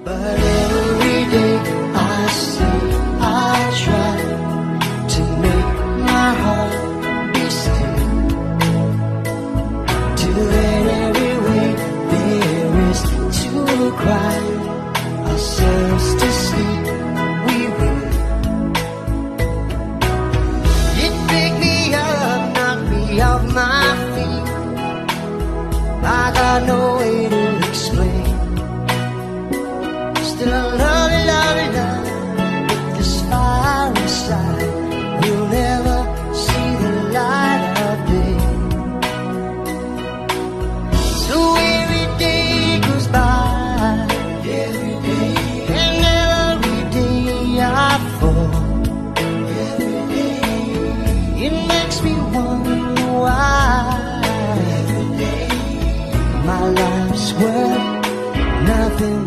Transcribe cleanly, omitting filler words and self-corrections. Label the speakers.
Speaker 1: But every day I say I try to make my heart be still. Till then every way there is to cry ourselves to sleep, we will. It picked me up, knocked me off my feet. I got no way to explain. Still I love you, love you, love you. With this fire inside, we'll never see the light of day. So every day goes by, every day, and every day I fall. Every day, it makes me wonder why. Every day, my life's worth nothing.